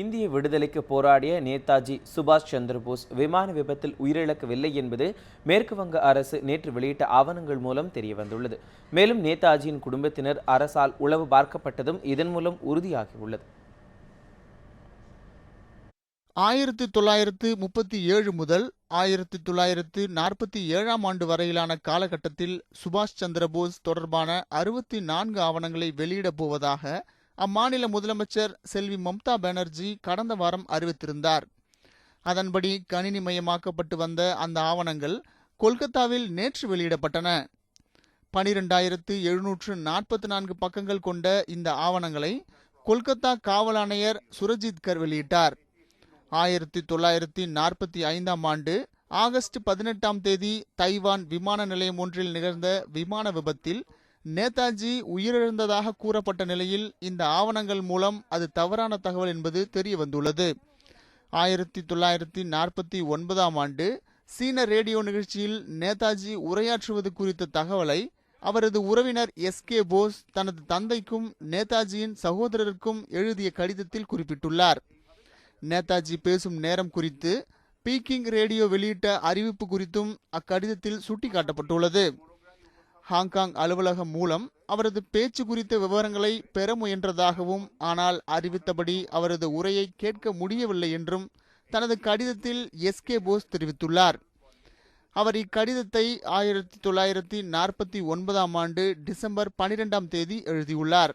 இந்திய விடுதலைக்கு போராடிய நேதாஜி சுபாஷ் சந்திரபோஸ் விமான விபத்தில் உயிரிழக்கவில்லை என்பது மேற்கு வங்க அரசு நேற்று வெளியிட்ட ஆவணங்கள் மூலம் தெரியவந்துள்ளது. மேலும் நேதாஜியின் குடும்பத்தினர் அரசால் உளவு பார்க்கப்பட்டதும் இதன் மூலம் உறுதியாகியுள்ளது. 1937 முதல் 1947 ஆண்டு வரையிலான காலகட்டத்தில் சுபாஷ் சந்திரபோஸ் தொடர்பான 64 ஆவணங்களை வெளியிடப் போவதாக அம்மாநில முதலமைச்சர் செல்வி மம்தா பானர்ஜி கடந்த வாரம் அறிவித்திருந்தார். அதன்படி கணினிமயமாக்கப்பட்டு வந்த அந்த ஆவணங்கள் கொல்கத்தாவில் நேற்று வெளியிடப்பட்டன. 12,744 பக்கங்கள் கொண்ட இந்த ஆவணங்களை கொல்கத்தா காவல் ஆணையர் சுரஜித்கர் வெளியிட்டார். 1945 ஆண்டு ஆகஸ்ட் 18 தைவான் விமான நிலையம் ஒன்றில் நிகழ்ந்த விமான விபத்தில் நேதாஜி உயிரிழந்ததாக கூறப்பட்ட நிலையில் இந்த ஆவணங்கள் மூலம் அது தவறான தகவல் என்பது தெரிய வந்துள்ளது. 1949 ஆண்டு சீன ரேடியோ நிகழ்ச்சியில் நேதாஜி உரையாற்றுவது குறித்த தகவலை அவரது உறவினர் எஸ்.கே. போஸ் தனது தந்தைக்கும் நேதாஜியின் சகோதரருக்கும் எழுதிய கடிதத்தில் குறிப்பிட்டுள்ளார். நேதாஜி பேசும் நேரம் குறித்து பீக்கிங் ரேடியோ வெளியிட்ட அறிவிப்பு குறித்தும் அக்கடிதத்தில் சுட்டிக்காட்டப்பட்டுள்ளது. ஹாங்காங் அலுவலகம் மூலம் அவரது பேச்சு குறித்த விவரங்களை பெற முயன்றதாகவும், ஆனால் அறிவித்தபடி அவரது உரையை கேட்க முடியவில்லை என்றும் தனது கடிதத்தில் எஸ்.கே. போஸ் தெரிவித்துள்ளார். அவர் இக்கடிதத்தை 1949 ஆண்டு டிசம்பர் 12 எழுதியுள்ளார்.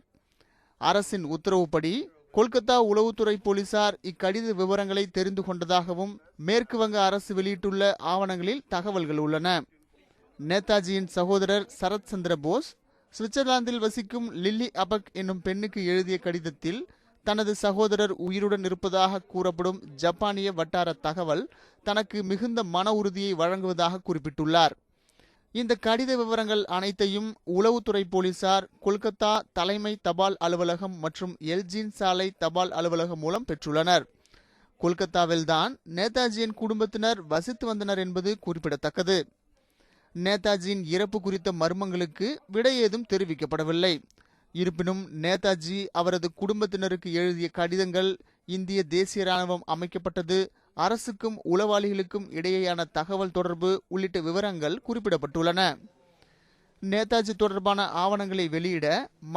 அரசின் உத்தரவுப்படி கொல்கத்தா உளவுத்துறை போலீசார் இக்கடித விவரங்களை தெரிந்து கொண்டதாகவும் மேற்கு வங்க அரசு வெளியிட்டுள்ள ஆவணங்களில் தகவல்கள் உள்ளன. நேதாஜியின் சகோதரர் சரத் சந்திர போஸ் சுவிட்சர்லாந்தில் வசிக்கும் லில்லி அபக் என்னும் பெண்ணுக்கு எழுதிய கடிதத்தில் தனது சகோதரர் உயிருடன் இருப்பதாக கூறப்படும் ஜப்பானிய வட்டார தகவல் தனக்கு மிகுந்த மன உறுதியை வழங்குவதாக குறிப்பிட்டுள்ளார். இந்த கடித விவரங்கள் அனைத்தையும் உளவுத்துறை போலீசார் கொல்கத்தா தலைமை தபால் அலுவலகம் மற்றும் எல்ஜின் சாலை தபால் அலுவலகம் மூலம் பெற்றுள்ளனர். கொல்கத்தாவில்தான் நேதாஜியின் குடும்பத்தினர் வசித்து வந்தனர் என்பது குறிப்பிடத்தக்கது. நேதாஜியின் இறப்பு குறித்த மர்மங்களுக்கு விடை ஏதும் தெரிவிக்கப்படவில்லை. இருப்பினும் நேதாஜி அவரது குடும்பத்தினருக்கு எழுதிய கடிதங்கள், இந்திய தேசிய ராணுவம் அமைக்கப்பட்டது, அரசுக்கும் உளவாளிகளுக்கும் இடையேயான தகவல் தொடர்பு உள்ளிட்ட விவரங்கள் குறிப்பிடப்பட்டுள்ளன. நேதாஜி தொடர்பான ஆவணங்களை வெளியிட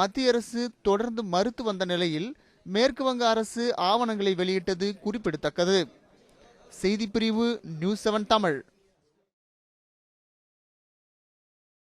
மத்திய அரசு தொடர்ந்து மறுத்து வந்த நிலையில் மேற்கு வங்க அரசு ஆவணங்களை வெளியிட்டது குறிப்பிடத்தக்கது. செய்திப்பிரிவு நியூஸ் 7 தமிழ்.